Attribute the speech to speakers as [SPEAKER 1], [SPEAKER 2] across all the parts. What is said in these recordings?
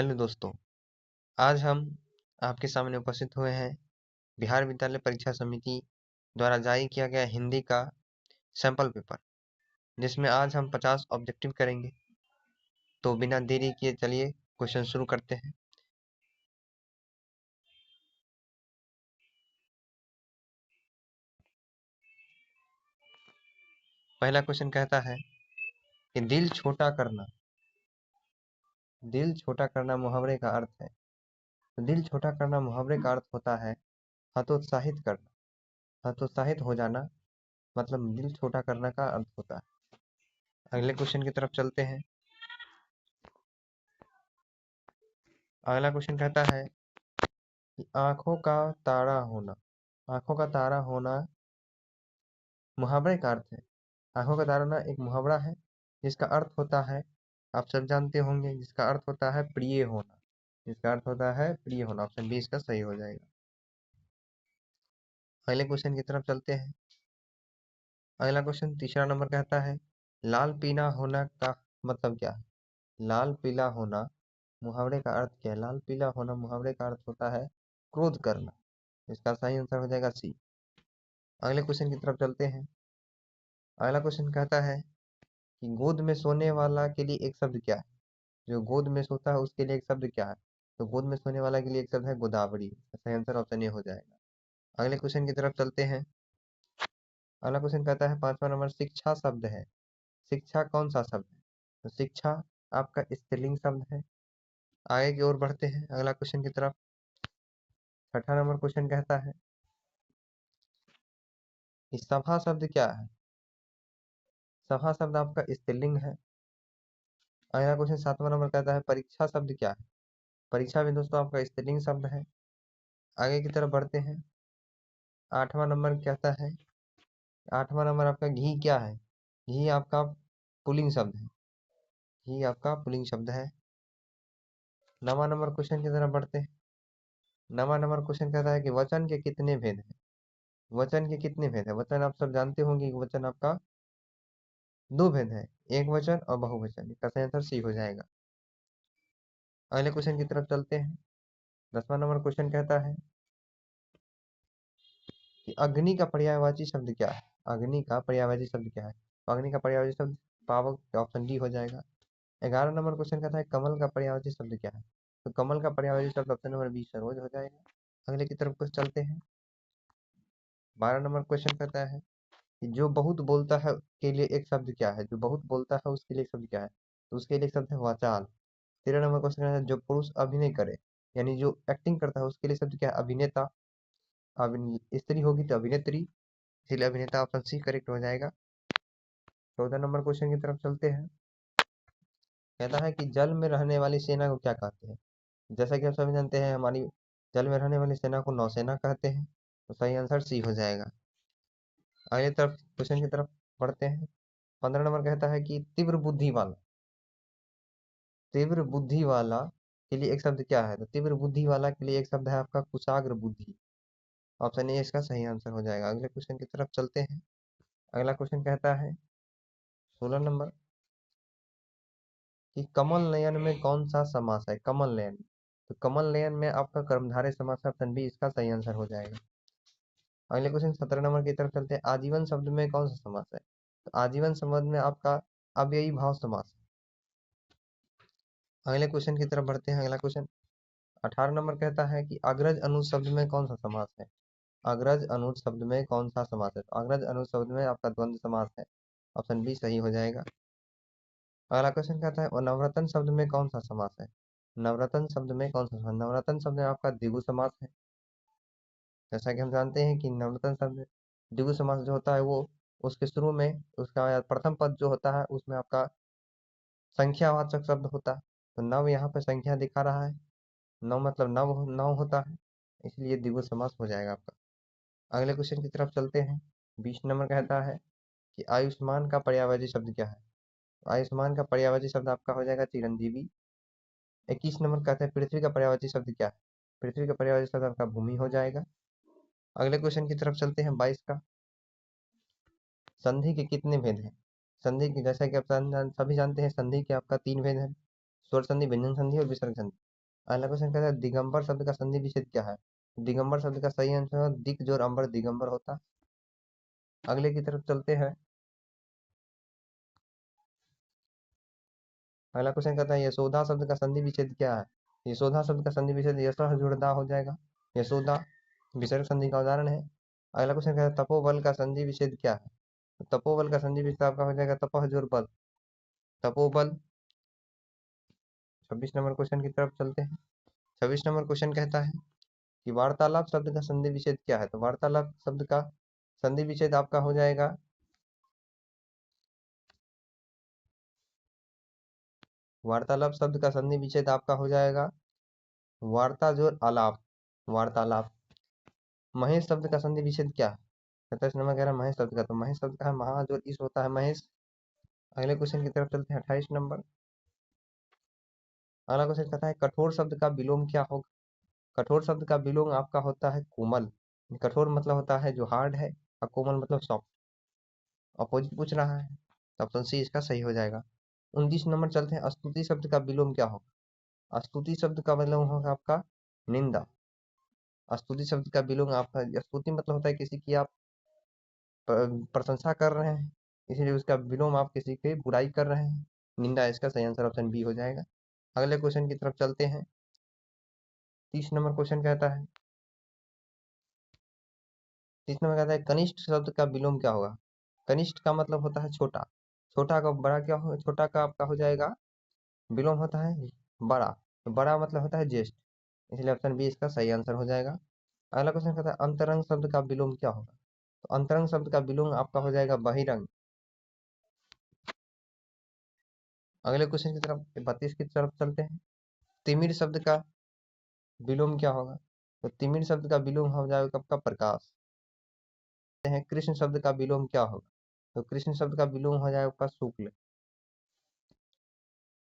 [SPEAKER 1] Hello दोस्तों, आज हम आपके सामने उपस्थित हुए हैं बिहार विद्यालय परीक्षा समिति द्वारा जारी किया गया हिंदी का सैंपल पेपर, जिसमें आज हम 50 ऑब्जेक्टिव करेंगे। तो बिना देरी किए चलिए क्वेश्चन शुरू करते हैं। पहला क्वेश्चन कहता है कि दिल छोटा करना मुहावरे का अर्थ है। तो दिल छोटा करना मुहावरे का अर्थ होता है हतोत्साहित करना। हतोत्साहित हो जाना मतलब दिल छोटा करना का अर्थ होता है। अगले क्वेश्चन की तरफ चलते हैं। अगला क्वेश्चन कहता है कि आंखों का तारा होना मुहावरे का अर्थ है। आंखों का तारा होना एक मुहावरा है जिसका अर्थ होता है, आप सब जानते होंगे, जिसका अर्थ होता है प्रिय होना। जिसका अर्थ होता है प्रिय होना। ऑप्शन बी इसका सही हो जाएगा। अगले क्वेश्चन की तरफ चलते हैं। अगला क्वेश्चन तीसरा नंबर कहता है लाल पीला होना का मतलब क्या है। लाल पीला होना मुहावरे का अर्थ क्या है। लाल पीला होना मुहावरे का अर्थ होता है क्रोध करना। इसका सही आंसर हो जाएगा सी। अगले क्वेश्चन की तरफ चलते हैं। अगला क्वेश्चन कहता है कि गोद में सोने वाला के लिए एक शब्द क्या है। जो गोद में सोता है उसके लिए एक शब्द क्या है। तो गोद में सोने वाला के लिए एक शब्द है गोदावरी। सही आंसर ऑप्शन ए हो जाएगा। अगले क्वेश्चन की तरफ चलते हैं। अगला क्वेश्चन कहता है पांचवा नंबर शिक्षा शब्द है। शिक्षा कौन सा शब्द है। तो शिक्षा आपका स्त्रीलिंग शब्द है। आगे की ओर बढ़ते हैं अगला क्वेश्चन की तरफ। छठा नंबर क्वेश्चन कहता है कि सभा शब्द क्या है। सभा शब्द आपका स्त्रीलिंग है। अगला क्वेश्चन सातवां नंबर कहता है परीक्षा शब्द क्या है। परीक्षा भी दोस्तों आपका स्त्रीलिंग शब्द है। आगे की तरफ बढ़ते हैं। आठवां नंबर कहता है, आठवां नंबर आपका घी क्या है। घी आपका पुल्लिंग शब्द है। घी आपका पुल्लिंग शब्द है। नवां नंबर क्वेश्चन की तरफ बढ़ते हैं। नवां नंबर क्वेश्चन कहता है कि वचन के कितने भेद हैं। वचन के कितने भेद है। वचन आप सब जानते होंगे कि वचन आपका दो भेद है, एक वचन और बहुवचन। इसका सही आंसर सी हो जाएगा। अगले क्वेश्चन की तरफ चलते हैं। 10वां नंबर क्वेश्चन कहता है कि अग्नि का पर्यायवाची शब्द क्या है। अग्नि का पर्यायवाची शब्द क्या है। तो अग्नि का पर्यायवाची शब्द पावक। ऑप्शन डी हो जाएगा। 11 नंबर क्वेश्चन कहता है कमल का पर्यायवाची शब्द क्या है। तो कमल का पर्यायवाची शब्द ऑप्शन नंबर बी सरोज हो जाएगा। अगले की तरफ कुछ चलते हैं। 12 नंबर क्वेश्चन कहता है कि जो बहुत बोलता है के लिए एक शब्द क्या है। जो बहुत बोलता है उसके लिए एक शब्द क्या है। तो उसके लिए एक शब्द है वाचाल। 13 नंबर क्वेश्चन कहता है जो पुरुष अभिनय करे यानी जो एक्टिंग करता है उसके लिए शब्द क्या है। अभिनेता। स्त्री होगी तो अभिनेत्री, इसलिए अभिनेता ऑप्शन सी करेक्ट हो जाएगा। 14 नंबर क्वेश्चन की तरफ चलते हैं। कहता है कि जल में रहने वाली सेना को क्या कहते हैं। जैसा कि आप सभी जानते हैं हमारी जल में रहने वाली सेना को नौसेना कहते हैं। तो सही आंसर सी हो जाएगा। अगली तरफ क्वेश्चन की तरफ बढ़ते हैं। 15 नंबर कहता है कि तीव्र बुद्धि वाला के लिए एक शब्द क्या है। तो तीव्र बुद्धि वाला के लिए एक शब्द है आपका कुशाग्र बुद्धि। ऑप्शन ए इसका सही आंसर हो जाएगा। अगले क्वेश्चन की तरफ चलते हैं। अगला क्वेश्चन कहता है 16 नंबर कि कमल नयन में कौन सा समास है। कमल नयन, तो कमल नयन में आपका कर्मधारय समास है। ऑप्शन बी इसका सही आंसर हो जाएगा। अगले क्वेश्चन 17 नंबर की तरफ चलते हैं। आजीवन शब्द में कौन सा समास है। तो आजीवन शब्द में आपका अव्ययी भाव समास है। अगले क्वेश्चन की तरफ बढ़ते हैं। अगला क्वेश्चन 18 नंबर कहता है कि अग्रज अनुज शब्द में कौन सा समास है। अग्रज अनुज शब्द में कौन सा समास है। तो अग्रज अनुज शब्द में आपका द्वंद्व समास है। ऑप्शन बी सही हो जाएगा। अगला क्वेश्चन कहता है और नवरत्न शब्द में कौन सा समास है। नवरत्न शब्द में कौन सा समास। नवरत्न शब्द में आपका द्विगु समास है। जैसा कि हम जानते हैं कि नवरत्न शब्द द्विगु समास जो होता है वो उसके शुरू में उसका प्रथम पद जो होता है उसमें आपका संख्यावाचक शब्द होता है। तो नव यहाँ पे संख्या दिखा रहा है। नौ मतलब नौ होता है, इसलिए द्विगु समास हो जाएगा आपका। अगले क्वेश्चन की तरफ चलते हैं। 20 नंबर कहता है कि आयुष्मान का पर्यायवाची शब्द क्या है। आयुष्मान का पर्यायवाची शब्द आपका हो जाएगा चिरंजीवी। 21 नंबर कहता है पृथ्वी का पर्यायवाची शब्द क्या है। पृथ्वी का पर्यायवाची शब्द आपका भूमि हो जाएगा। अगले क्वेश्चन की तरफ चलते हैं 22 का। संधि के कितने भेद हैं। संधि के जैसा कि आप सभी जानते हैं संधि के आपका 3 भेद हैं, स्वर संधि, व्यंजन संधि और विसर्ग संधि। अगला क्वेश्चन कहता है दिगंबर शब्द का संधि विच्छेद क्या है? दिगंबर शब्द का सही आंसर है दिक जोर अंबर दिगंबर होता। अगले की तरफ चलते हैं। अगला क्वेश्चन कहता है यशोदा शब्द का संधि विच्छेद क्या है? यशोदा शब्द का संधि विच्छेद यशः जुड़दा हो जाएगा। यशोदा विसर्ग संधि का उदाहरण है। अगला क्वेश्चन कहता है तपोबल का संधि विच्छेद क्या है? तो तपोबल का संधि विच्छेद आपका हो जाएगा तपह जोर बल, तपोबल। 26 नंबर क्वेश्चन की तरफ चलते हैं। 26 नंबर क्वेश्चन कहता है कि वार्तालाप शब्द का संधि विच्छेद क्या है? तो वार्तालाप शब्द का संधि विच्छेद आपका हो जाएगा वार्तालाप शब्द का संधि विच्छेद आपका हो जाएगा वार्ता जोर आलाप, वार्तालाप। महेश शब्द का संधि विच्छेद क्या है? 27 नंबर कह रहा है महेश शब्द का, तो महेश शब्द का है महा जोर इस होता है महेश। अगले क्वेश्चन की तरफ चलते हैं 28 नंबर। अगला क्वेश्चन कहता है कठोर शब्द का विलोम क्या होगा? कठोर शब्द का विलोम आपका होता है कोमल। कठोर मतलब होता है जो हार्ड है और कोमल मतलब सॉफ्ट। अपोजिट पूछ रहा है तो ऑप्शन सी इसका सही हो जाएगा। 29 नंबर चलते हैं स्तुति शब्द का विलोम क्या होगा? स्तुति शब्द का विलोम होगा आपका निंदा। स्तुति शब्द का विलोम आपका स्तुति मतलब होता है किसी की आप प्रशंसा कर रहे हैं, इसीलिए उसका विलोम आप किसी की बुराई कर रहे हैं। निंदा इसका सही आंसर ऑप्शन बी हो जाएगा। अगले क्वेश्चन की तरफ चलते हैं। 30 नंबर क्वेश्चन कहता है 30 नंबर कहता है कनिष्ठ शब्द का विलोम क्या होगा? कनिष्ठ का मतलब होता है छोटा, छोटा का बड़ा क्या हो, छोटा का आपका हो जाएगा विलोम होता है बड़ा, तो बड़ा मतलब होता है ज्येष्ठ, इसलिए ऑप्शन बी इसका सही आंसर हो जाएगा। अगला क्वेश्चन कहता है अंतरंग शब्द का विलोम क्या होगा? तो अंतरंग शब्द का विलोम आपका हो जाएगा बहिरंग। अगले क्वेश्चन की तरफ 32 की तरफ चलते हैं। तिमिर शब्द का विलोम क्या होगा? तो तिमिर शब्द का विलोम हो जाएगा आपका प्रकाश। हैं कृष्ण शब्द का विलोम क्या होगा? तो कृष्ण शब्द का विलोम हो जाएगा आपका शुक्ल।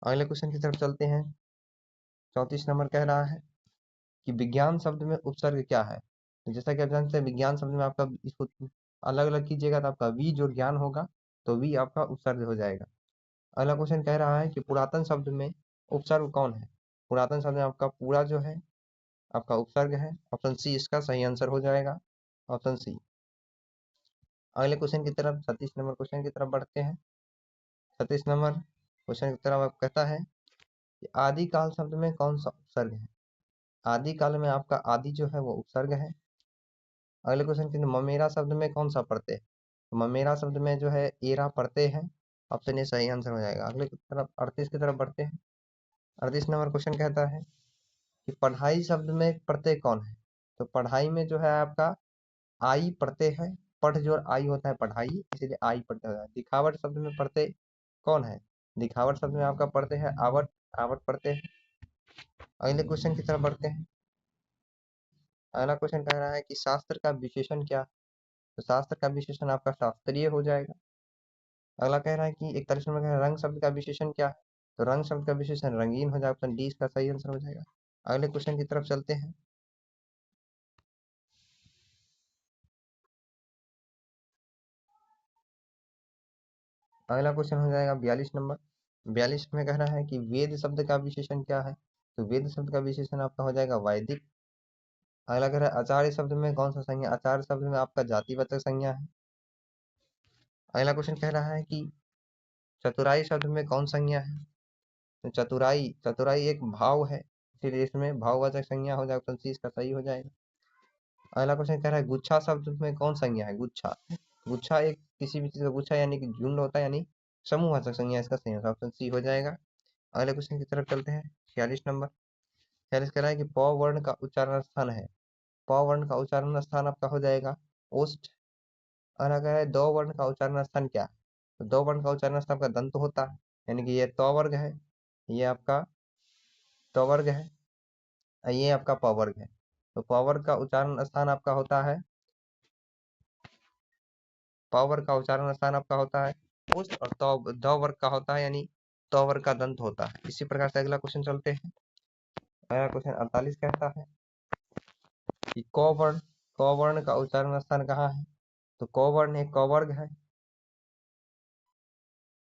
[SPEAKER 1] अगले क्वेश्चन की तरफ चलते हैं। 34 नंबर कह रहा है कि विज्ञान शब्द में उपसर्ग क्या है? तो जैसा कि आप जानते हैं विज्ञान शब्द में आपका इसको अलग अलग कीजिएगा तो आपका वी जो ज्ञान होगा तो वी आपका उपसर्ग हो जाएगा। अगला क्वेश्चन कह रहा है कि पुरातन शब्द में उपसर्ग कौन है? पुरातन शब्द में आपका पूरा जो है आपका उपसर्ग है। ऑप्शन सी इसका सही आंसर हो जाएगा, ऑप्शन सी। अगले क्वेश्चन की तरफ 36 नंबर क्वेश्चन की तरफ बढ़ते हैं। 36 नंबर क्वेश्चन की तरफ आप कहता है कि आदि काल शब्द में कौन सा उपसर्ग है? आदि काल में आपका आदि जो है वो उपसर्ग है। अगले क्वेश्चन की ममेरा शब्द में कौन सा प्रत्यय? तो ममेरा शब्द में जो है एरा प्रत्यय है। ऑप्शन ए सही आंसर हो जाएगा। अगले की तरफ 38 की तरफ बढ़ते हैं। 38 नंबर क्वेश्चन कहता है कि पढ़ाई शब्द में प्रत्यय कौन है? तो पढ़ाई में जो है आपका आई प्रत्यय है। पढ़ जो आई होता है पढ़ाई, इसीलिए आई प्रत्यय होता है। दिखावट शब्द में प्रत्यय कौन है? दिखावट शब्द में आपका प्रत्यय है आवट, आवट प्रत्यय है। अगले क्वेश्चन की तरफ बढ़ते हैं। अगला क्वेश्चन कह रहा है कि शास्त्र का विशेषण क्या? तो शास्त्र का विशेषण आपका शास्त्रीय हो जाएगा। अगला कह रहा है कि 41 नंबर कह रहा है रंग शब्द का विशेषण क्या है? तो रंग शब्द का विशेषण रंगीन हो जाएगा। ऑप्शन डी इसका सही आंसर हो जाएगा। अगले क्वेश्चन की तरफ चलते हैं। अगला क्वेश्चन हो जाएगा 42 नंबर। 42 में कह रहा है कि वेद शब्द का विशेषण क्या है? तो वेद शब्द का विशेषण आपका हो जाएगा वैदिक। अगला कह रहा है आचार्य शब्द में कौन सा संज्ञा? आचार्य शब्द में आपका जातिवाचक संज्ञा है। अगला क्वेश्चन कह रहा है कि चतुराई शब्द में कौन संज्ञा है? तो चतुराई, चतुराई एक भाव है, इसीलिए इसमें भाववाचक संज्ञा हो जाएगा। ऑप्शन सी इसका सही हो जाएगा। अगला क्वेश्चन कह रहा है गुच्छा शब्द में कौन संज्ञा है? गुच्छा, गुच्छा एक किसी भी चीज का गुच्छा यानी कि झुंड होता है, यानी समूहवाचक संज्ञा, इसका सही आंसर ऑप्शन सी हो जाएगा। अगले क्वेश्चन की तरफ चलते हैं। 46 नंबर। 46 कह रहा है कि प वर्ण का उच्चारण स्थान है। प वर्ण का उच्चारण स्थान आपका हो जाएगा ओष्ठ। और अगर है दो वर्ण का उच्चारण स्थान क्या है? तो दो वर्ण का उच्चारण स्थान आपका दंत होता है, यानी कि ये तो वर्ग है, ये आपका तो वर्ग है, और ये आपका प वर्ग है। तो प वर्ग का उच्चारण स्थान आपका होता है, प वर्ग का उच्चारण स्थान आपका होता है ओष्ठ, और तो द वर्ग का होता है यानी तो वर्ग का दंत होता है। इसी प्रकार से अगला क्वेश्चन चलते हैं। अगला क्वेश्चन 48 कहता है कि क वर्ण का उच्चारण स्थान कहाँ है? तो क वर्ण एक क वर्ग है,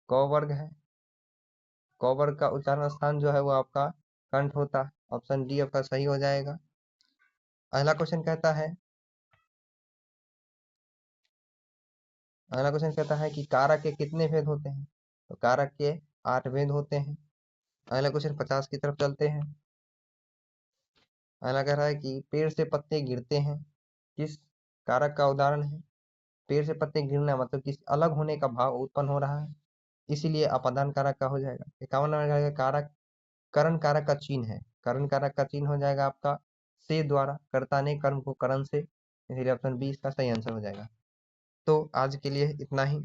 [SPEAKER 1] क वर्ग है। कौबर का उच्चारण स्थान जो है वो आपका कंठ होता है। ऑप्शन डी आपका सही हो जाएगा। अगला क्वेश्चन कहता है कि कारक के कितने भेद होते हैं? तो कारक के 8 भेद होते हैं। अगला क्वेश्चन 50 की तरफ चलते हैं। अगला कह रहा है कि पेड़ से पत्ते गिरते हैं, किस कारक का उदाहरण है? पेड़ से पत्ते गिरना मतलब किसी अलग होने का भाव उत्पन्न हो रहा है, इसीलिए अपादान कारक का हो जाएगा। 51 नंबर का कारक करण कारक का चिन्ह है। करण कारक का चिन्ह हो जाएगा आपका से द्वारा, कर्ता ने कर्म को करण से, इसलिए ऑप्शन बी इसका सही आंसर हो जाएगा। तो आज के लिए इतना ही।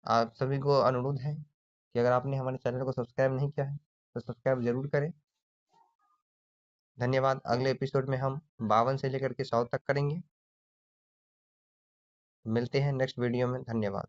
[SPEAKER 1] आप सभी को अनुरोध है कि अगर आपने हमारे चैनल को सब्सक्राइब नहीं किया है तो सब्सक्राइब जरूर करें। धन्यवाद। अगले एपिसोड में हम 52 से लेकर के 100 तक करेंगे। मिलते हैं नेक्स्ट वीडियो में। धन्यवाद।